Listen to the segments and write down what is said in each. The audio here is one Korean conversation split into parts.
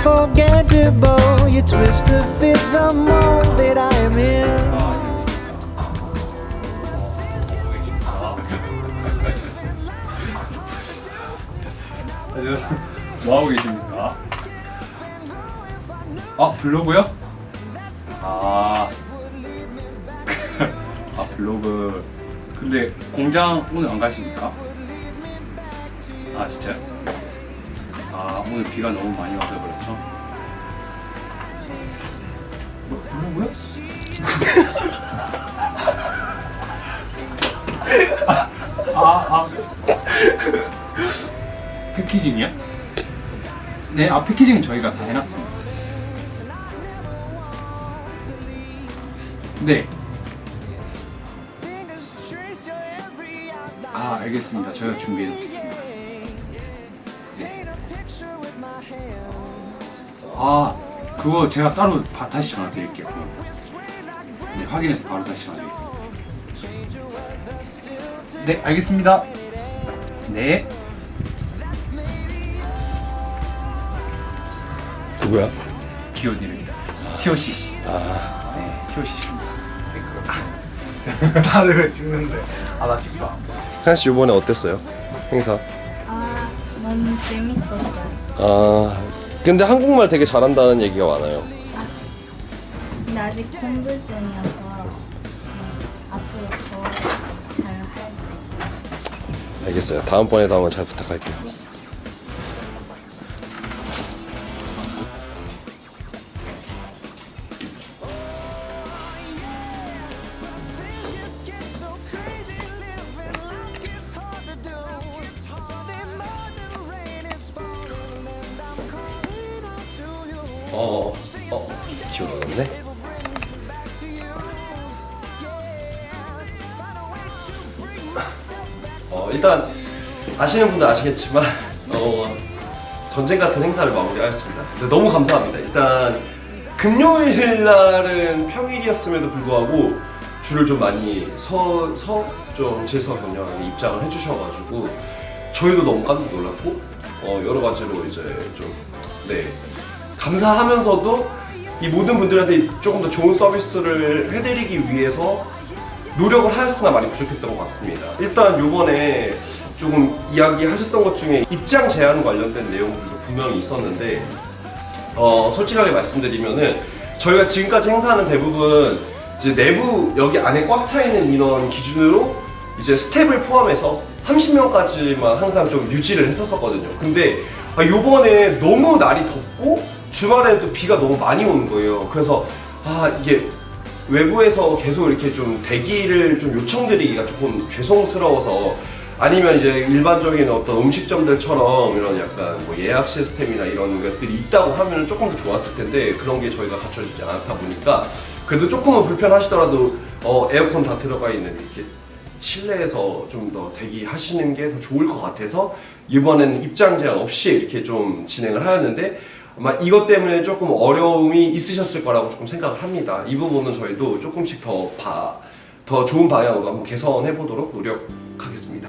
unforgettable. You twist to fit the mold that I am in. 뭐 하고 계십니까? 아, 블로그요? 아, 아 블로그. 근데 공장 오늘 안 가십니까? 아 진짜요? 아 오늘 비가 너무 많이 와서 그렇죠? 뭐 블로그요? 패키징이야? 네, 패키징 저희가 다 해놨습니다. 네. 알겠습니다. 저희가 준비해 놓겠습니다. 네. 그거 제가 따로 다시 전화 드릴게요. 네, 확인해서 바로 다시 전화 드리겠습니다. 네, 알겠습니다. 네. 누구야? 기어디입니다. TOCC. 네, TOCC입니다. 다들 왜 찍는데? 나 찍다. 한씨 이번에 어땠어요? 행사? 너무 재밌었어요. 근데 한국말 되게 잘한다는 얘기가 많아요. 근데 아직 공부 중이어서 앞으로 더 잘 할 수 있어요. 알겠어요. 다음번에도 한번 잘 부탁할게요. 기억나네. 일단 아시는 분들 아시겠지만 전쟁 같은 행사를 마무리하였습니다. 너무 감사합니다. 일단 금요일 날은 평일이었음에도 불구하고 줄을 좀 많이 좀 질서 경영하게 입장을 해주셔가지고 저희도 너무 깜짝 놀랐고 여러 가지로 이제 좀 감사하면서도 이 모든 분들한테 조금 더 좋은 서비스를 해드리기 위해서 노력을 하였으나 많이 부족했던 것 같습니다. 일단 요번에 조금 이야기하셨던 것 중에 입장 제한 관련된 내용들도 분명히 있었는데 솔직하게 말씀드리면은 저희가 지금까지 행사하는 대부분 이제 내부 여기 안에 꽉 차 있는 인원 기준으로 이제 스텝을 포함해서 30명까지만 항상 좀 유지를 했었거든요. 근데 요번에 너무 날이 덥고 주말에 또 비가 너무 많이 오는 거예요. 그래서 이게 외부에서 계속 이렇게 좀 대기를 좀 요청드리기가 조금 죄송스러워서 아니면 이제 일반적인 어떤 음식점들처럼 이런 약간 뭐 예약 시스템이나 이런 것들이 있다고 하면 조금 더 좋았을 텐데 그런 게 저희가 갖춰지지 않았다 보니까 그래도 조금은 불편하시더라도 에어컨 다 들어가 있는 이렇게 실내에서 좀 더 대기하시는 게 더 좋을 것 같아서 이번에는 입장 제한 없이 이렇게 좀 진행을 하였는데 아마 이것 때문에 조금 어려움이 있으셨을 거라고 조금 생각을 합니다. 이 부분은 저희도 조금씩 더 좋은 방향으로 한번 개선해 보도록 노력하겠습니다.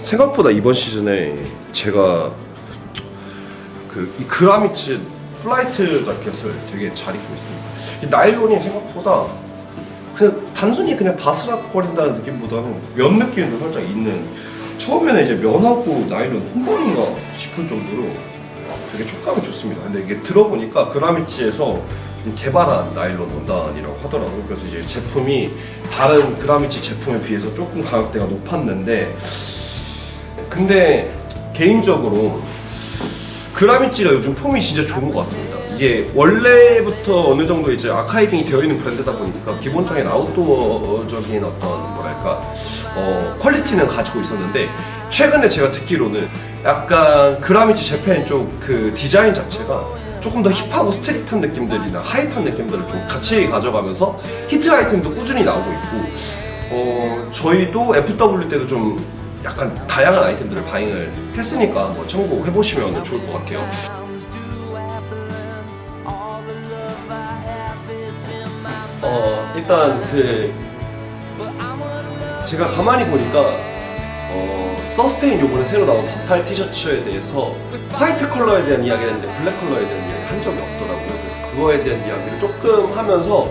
생각보다 이번 시즌에 제가 이 그라미츠 플라이트 자켓을 되게 잘 입고 있습니다. 이 나일론이 생각보다 그냥 단순히 그냥 바스락거린다는 느낌보다는 면 느낌도 살짝 있는, 처음에는 이제 면하고 나일론 혼방인가 싶을 정도로 되게 촉감이 좋습니다. 근데 이게 들어보니까 그라미츠에서 좀 개발한 나일론 원단이라고 하더라고요. 그래서 이제 제품이 다른 그라미츠 제품에 비해서 조금 가격대가 높았는데, 근데 개인적으로 그라미츠가 요즘 폼이 진짜 좋은 것 같습니다. 이게 원래부터 어느 정도 이제 아카이빙이 되어 있는 브랜드다 보니까 기본적인 아웃도어적인 어떤 뭐랄까 퀄리티는 가지고 있었는데, 최근에 제가 듣기로는 약간 그라미츠 재팬 쪽 그 디자인 자체가 조금 더 힙하고 스트릿한 느낌들이나 하이판 느낌들을 좀 같이 가져가면서 히트 아이템도 꾸준히 나오고 있고, 저희도 FW 때도 좀 약간 다양한 아이템들을 바잉을 했으니까 한번 참고해보시면 좋을 것 같아요. 일단 제가 가만히 보니까 서스테인 요번에 새로 나온 반팔 티셔츠에 대해서 화이트 컬러에 대한 이야기를 했는데 블랙 컬러에 대한 이야기를 한 적이 없더라고요. 그래서 그거에 대한 이야기를 조금 하면서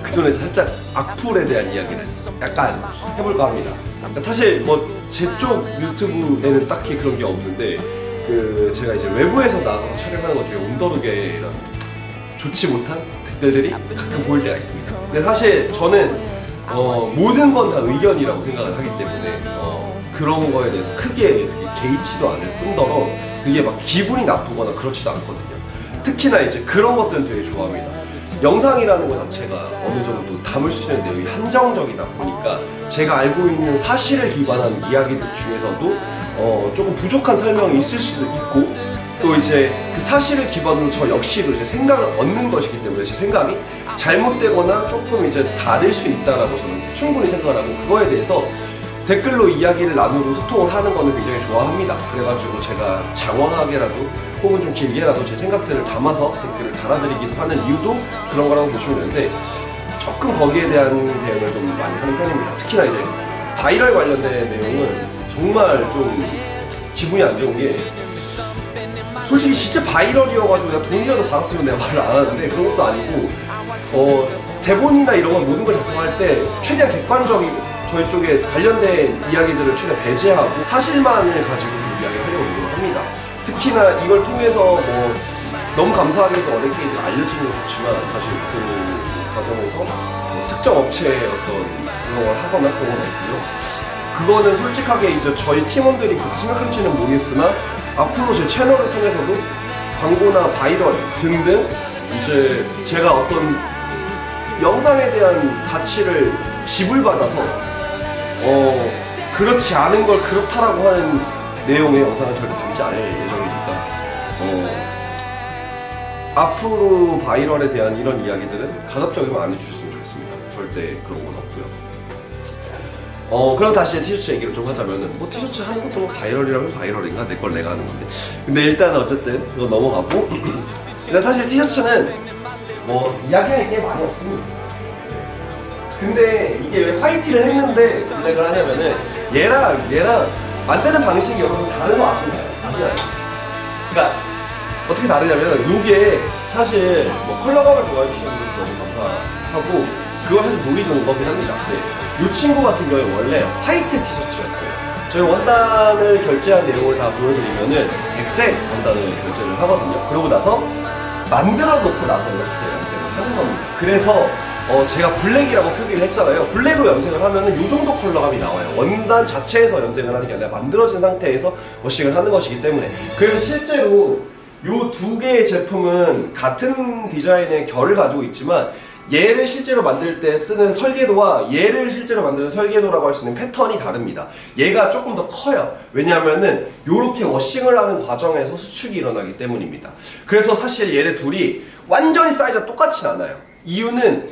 그 전에 살짝 악플에 대한 이야기를 약간 해볼까 합니다. 사실 뭐 제 쪽 유튜브에는 딱히 그런 게 없는데 제가 이제 외부에서 나가서 촬영하는 것 중에 온더룩의 이런 좋지 못한 댓글들이 가끔 보일 때가 있습니다. 근데 사실 저는 모든 건 다 의견이라고 생각을 하기 때문에 그런 거에 대해서 크게 개의치도 않을 뿐더러 그게 막 기분이 나쁘거나 그렇지도 않거든요. 특히나 이제 그런 것들은 되게 좋아합니다. 영상이라는 것 자체가 어느 정도 담을 수 있는 내용이 한정적이다 보니까 제가 알고 있는 사실을 기반한 이야기들 중에서도 조금 부족한 설명이 있을 수도 있고 또 이제 그 사실을 기반으로 저 역시도 제 생각을 얻는 것이기 때문에 제 생각이 잘못되거나 조금 이제 다를 수 있다라고 저는 충분히 생각을 하고 그거에 대해서 댓글로 이야기를 나누고 소통을 하는 거는 굉장히 좋아합니다. 그래가지고 제가 장황하게라도 혹은 좀 길게라도 제 생각들을 담아서 댓글을 달아드리기도 하는 이유도 그런 거라고 보시면 되는데 조금 거기에 대한 대응을 좀 많이 하는 편입니다. 특히나 이제 바이럴 관련된 내용은 정말 좀 기분이 안 좋은 게 솔직히 진짜 바이럴이어가지고 내가 돈이라도 받았으면 내가 말을 안 하는데 그런 것도 아니고 대본이나 이런 걸 모든 걸 작성할 때 최대한 객관적이고 저희 쪽에 관련된 이야기들을 최대한 배제하고 사실만을 가지고 좀 이야기를 하려고 노력을 합니다. 특히나 이걸 통해서 뭐 너무 감사하게도 어렵게 알려지는 건 좋지만 사실 그 과정에서 뭐 특정 업체의 어떤 그런 걸 하거나 그런 건 없고요. 그거는 솔직하게 이제 저희 팀원들이 그렇게 생각할지는 모르겠으나 앞으로 제 채널을 통해서도 광고나 바이럴 등등 이제 제가 어떤 영상에 대한 가치를 지불받아서 그렇지 않은 걸 그렇다라고 하는 내용의 영상은 절대 담지 않을 예정이니까 앞으로 바이럴에 대한 이런 이야기들은 가급적이면 안 해주셨으면 좋겠습니다. 절대 그런 건 없고요. 그럼 다시 티셔츠 얘기를 좀 하자면은 뭐 티셔츠 하는 것도 뭐 바이럴이라면 바이럴인가 내 걸 내가 하는 건데 근데 일단 어쨌든 그거 넘어가고 근데 사실 티셔츠는 뭐 이야기할 게 많이 없습니다. 근데 이게 왜 화이트를 했는데 블랙을 하냐면은 얘랑 만드는 방식이 여러분 다른 거 아시나요? 그러니까 어떻게 다르냐면 이게 사실 뭐 컬러감을 좋아해 주시는 분들 너무 감사하고 그걸 사실 노리는 거긴 합니다. 근데 이 친구 같은 경우에 원래 화이트 티셔츠였어요. 저희 원단을 결제한 내용을 다 보여드리면은 백색 원단을 결제를 하거든요. 그러고 나서 만들어 놓고 나서 이렇게 염색을 하는 겁니다. 그래서 제가 블랙이라고 표기를 했잖아요. 블랙으로 염색을 하면은 이 정도 컬러감이 나와요. 원단 자체에서 염색을 하는 게 아니라 만들어진 상태에서 워싱을 하는 것이기 때문에 그래서 실제로 이 두 개의 제품은 같은 디자인의 결을 가지고 있지만 얘를 실제로 만들 때 쓰는 설계도와 얘를 실제로 만드는 설계도라고 할 수 있는 패턴이 다릅니다. 얘가 조금 더 커요. 왜냐하면은 이렇게 워싱을 하는 과정에서 수축이 일어나기 때문입니다. 그래서 사실 얘네 둘이 완전히 사이즈가 똑같진 않아요. 이유는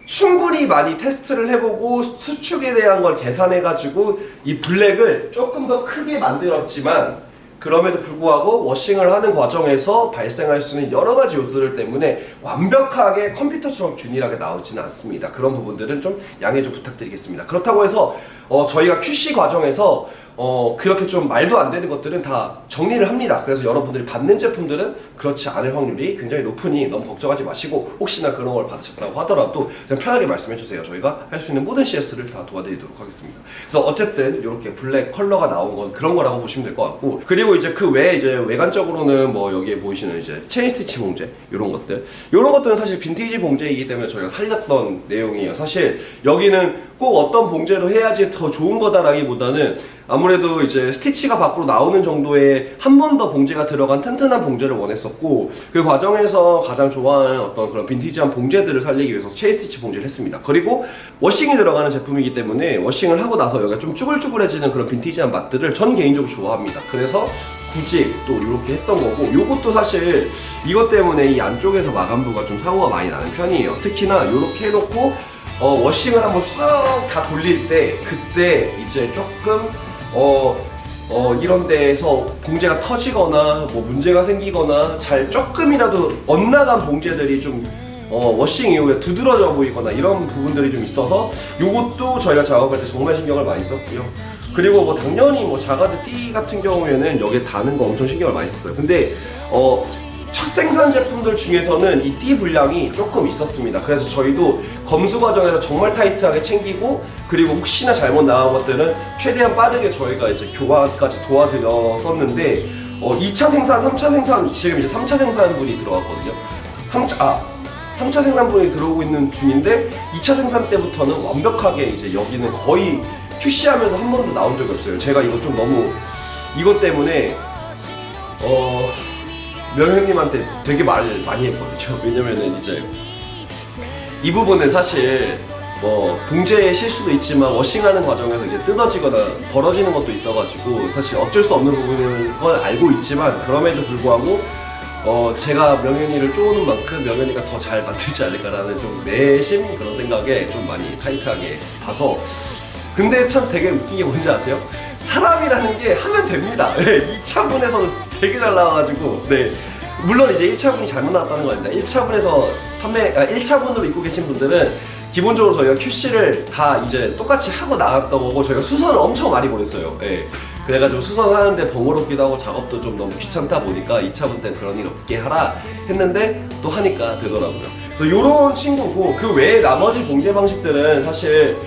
충분히 많이 테스트를 해보고 수축에 대한 걸 계산해가지고 이 블랙을 조금 더 크게 만들었지만 그럼에도 불구하고 워싱을 하는 과정에서 발생할 수 있는 여러 가지 요소들 때문에 완벽하게 컴퓨터처럼 균일하게 나오지는 않습니다. 그런 부분들은 좀 양해 좀 부탁드리겠습니다. 그렇다고 해서 저희가 QC 과정에서 그렇게 좀 말도 안 되는 것들은 다 정리를 합니다. 그래서 여러분들이 받는 제품들은 그렇지 않을 확률이 굉장히 높으니 너무 걱정하지 마시고 혹시나 그런 걸 받으셨다고 하더라도 그냥 편하게 말씀해 주세요. 저희가 할 수 있는 모든 CS를 다 도와드리도록 하겠습니다. 그래서 어쨌든 이렇게 블랙 컬러가 나온 건 그런 거라고 보시면 될 것 같고 그리고 이제 그 외에 이제 외관적으로는 뭐 여기에 보이시는 이제 체인 스티치 봉제 이런 것들은 사실 빈티지 봉제이기 때문에 저희가 살렸던 내용이에요. 사실 여기는 꼭 어떤 봉제로 해야지 더 좋은 거다라기보다는 아무래도 이제 스티치가 밖으로 나오는 정도의 한 번 더 봉제가 들어간 튼튼한 봉제를 원했었고 그 과정에서 가장 좋아하는 어떤 그런 빈티지한 봉제들을 살리기 위해서 체인 스티치 봉제를 했습니다. 그리고 워싱이 들어가는 제품이기 때문에 워싱을 하고 나서 여기가 좀 쭈글쭈글해지는 그런 빈티지한 맛들을 전 개인적으로 좋아합니다. 그래서 굳이 또 이렇게 했던 거고 이것도 사실 이것 때문에 이 안쪽에서 마감부가 좀 사고가 많이 나는 편이에요. 특히나 이렇게 해놓고 워싱을 한번 쑥 다 돌릴 때 그때 이제 조금 이런 데에서 봉제가 터지거나 뭐 문제가 생기거나 잘 조금이라도 엇나간 봉제들이 좀 워싱 이후에 두드러져 보이거나 이런 부분들이 좀 있어서 요것도 저희가 작업할 때 정말 신경을 많이 썼고요. 그리고 뭐 당연히 뭐 자가드 띠 같은 경우에는 여기에 다는 거 엄청 신경을 많이 썼어요. 근데 첫 생산 제품들 중에서는 이 띠 분량이 조금 있었습니다. 그래서 저희도 검수 과정에서 정말 타이트하게 챙기고, 그리고 혹시나 잘못 나온 것들은 최대한 빠르게 저희가 이제 교환까지 도와드렸었는데 2차 생산, 3차 생산, 지금 이제 3차 생산분이 들어왔거든요. 3차 생산분이 들어오고 있는 중인데 2차 생산 때부터는 완벽하게 이제 여기는 거의 QC하면서 한 번도 나온 적이 없어요. 제가 이거 좀 너무 이것 때문에 명현님한테 되게 말을 많이 했거든요. 왜냐면은 이제 이 부분은 사실 뭐 봉제의 실수도 있지만 워싱하는 과정에서 이게 뜯어지거나 벌어지는 것도 있어가지고 사실 어쩔 수 없는 부분인 건 알고 있지만, 그럼에도 불구하고 제가 명현이를 쪼는 만큼 명현이가 더 잘 만들지 않을까라는 좀 내심 그런 생각에 좀 많이 타이트하게 봐서. 근데 참 되게 웃긴 게 뭔지 아세요? 사람이라는 게 하면 됩니다. 2차분에서는 되게 잘 나와가지고, 네. 물론 이제 1차분이 잘못 나왔다는 거 아닙니다. 1차분에서 1차분으로 입고 계신 분들은 기본적으로 저희가 QC를 다 이제 똑같이 하고 나갔던 거고, 저희가 수선을 엄청 많이 보냈어요. 네. 그래가지고 수선하는데 번거롭기도 하고 작업도 좀 너무 귀찮다 보니까 2차분 때는 그런 일 없게 하라 했는데 또 하니까 되더라고요. 그래서 요런 친구고, 그 외에 나머지 봉제 방식들은 사실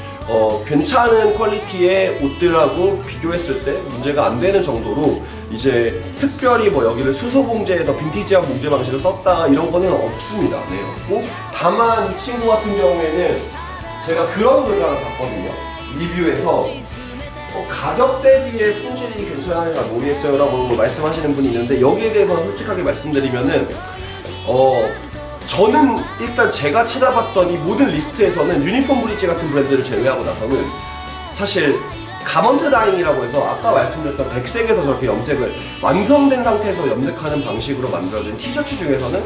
괜찮은 퀄리티의 옷들하고 비교했을 때 문제가 안 되는 정도로 이제 특별히 뭐 여기를 수소 봉제에서 빈티지한 봉제 방식을 썼다 이런 거는 없습니다. 네, 없고, 다만 이 친구 같은 경우에는 제가 그런 글을 하나 봤거든요. 리뷰에서 가격 대비의 품질이 괜찮아요 모르겠어요 라고 말씀하시는 분이 있는데, 여기에 대해서 솔직하게 말씀드리면은 저는 일단 제가 찾아봤던 이 모든 리스트에서는 유니폼 브릿지 같은 브랜드를 제외하고 나서는 사실 가먼트 다잉이라고 해서 아까 말씀드렸던 백색에서 저렇게 염색을 완성된 상태에서 염색하는 방식으로 만들어진 티셔츠 중에서는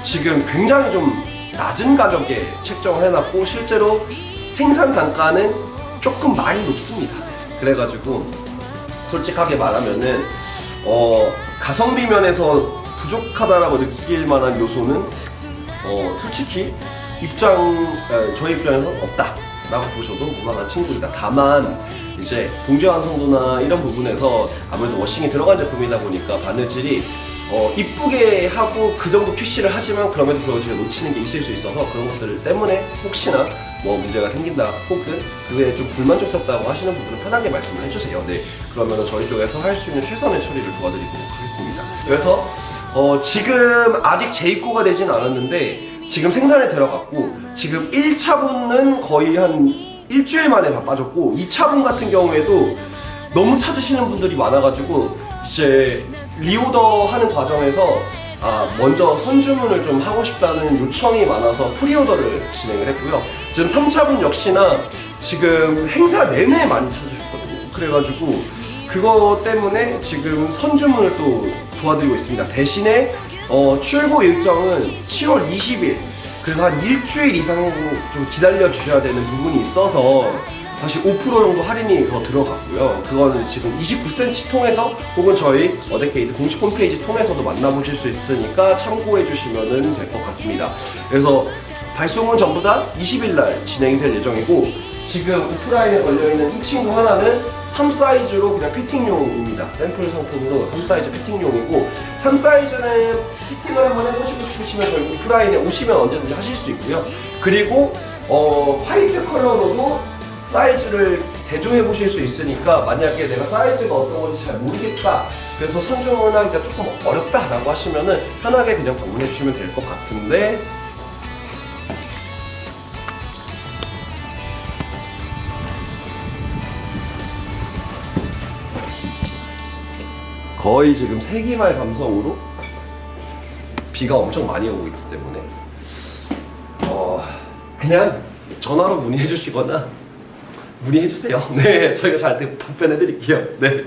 지금 굉장히 좀 낮은 가격에 책정을 해놨고, 실제로 생산 단가는 조금 많이 높습니다. 그래가지고 솔직하게 말하면은 가성비 면에서 부족하다라고 느낄 만한 요소는 솔직히 저희 입장에서 없다 라고 보셔도 무방한 친구이다. 다만 이제 봉제 완성도나 이런 부분에서 아무래도 워싱이 들어간 제품이다 보니까 바느질이 이쁘게 하고 그 정도 QC를 하지만 그럼에도 불구하고 제가 놓치는 게 있을 수 있어서 그런 것들 때문에 혹시나 뭐 문제가 생긴다 혹은 그게 좀 불만족스럽다고 하시는 분들은 편하게 말씀을 해주세요. 네, 그러면 저희 쪽에서 할 수 있는 최선의 처리를 도와드리도록 하겠습니다. 그래서 지금 아직 재입고가 되진 않았는데 지금 생산에 들어갔고, 지금 1차분은 거의 한 일주일 만에 다 빠졌고, 2차분 같은 경우에도 너무 찾으시는 분들이 많아가지고 이제 리오더 하는 과정에서 먼저 선주문을 좀 하고 싶다는 요청이 많아서 프리오더를 진행을 했고요. 지금 3차분 역시나 지금 행사 내내 많이 찾으셨거든요. 그래가지고 그거 때문에 지금 선주문을 또 도와드리고 있습니다. 대신에 출고 일정은 7월 20일, 그래서 한 일주일 이상 좀 기다려 주셔야 되는 부분이 있어서 사실 5% 정도 할인이 더 들어갔고요. 그거는 지금 29cm 통해서 혹은 저희 어데케이드 공식 홈페이지 통해서도 만나보실 수 있으니까 참고해 주시면 될 것 같습니다. 그래서 발송은 전부 다 20일 날 진행이 될 예정이고, 지금 오프라인에 걸려있는 이 친구 하나는 3사이즈로 그냥 피팅용입니다. 샘플 상품으로 3사이즈 피팅용이고, 3사이즈는 피팅을 한번 해보시고 싶으시면 저희 오프라인에 오시면 언제든지 하실 수 있고요. 그리고 화이트 컬러로도 사이즈를 대조해 보실 수 있으니까, 만약에 내가 사이즈가 어떤 건지 잘 모르겠다, 그래서 선정하기가 조금 어렵다 라고 하시면은 편하게 그냥 방문해 주시면 될 것 같은데, 거의 지금 세기말 감성으로 비가 엄청 많이 오고 있기 때문에 그냥 전화로 문의해 주시거나 문의해 주세요. 네, 저희가 잘 답변해 드릴게요. 네.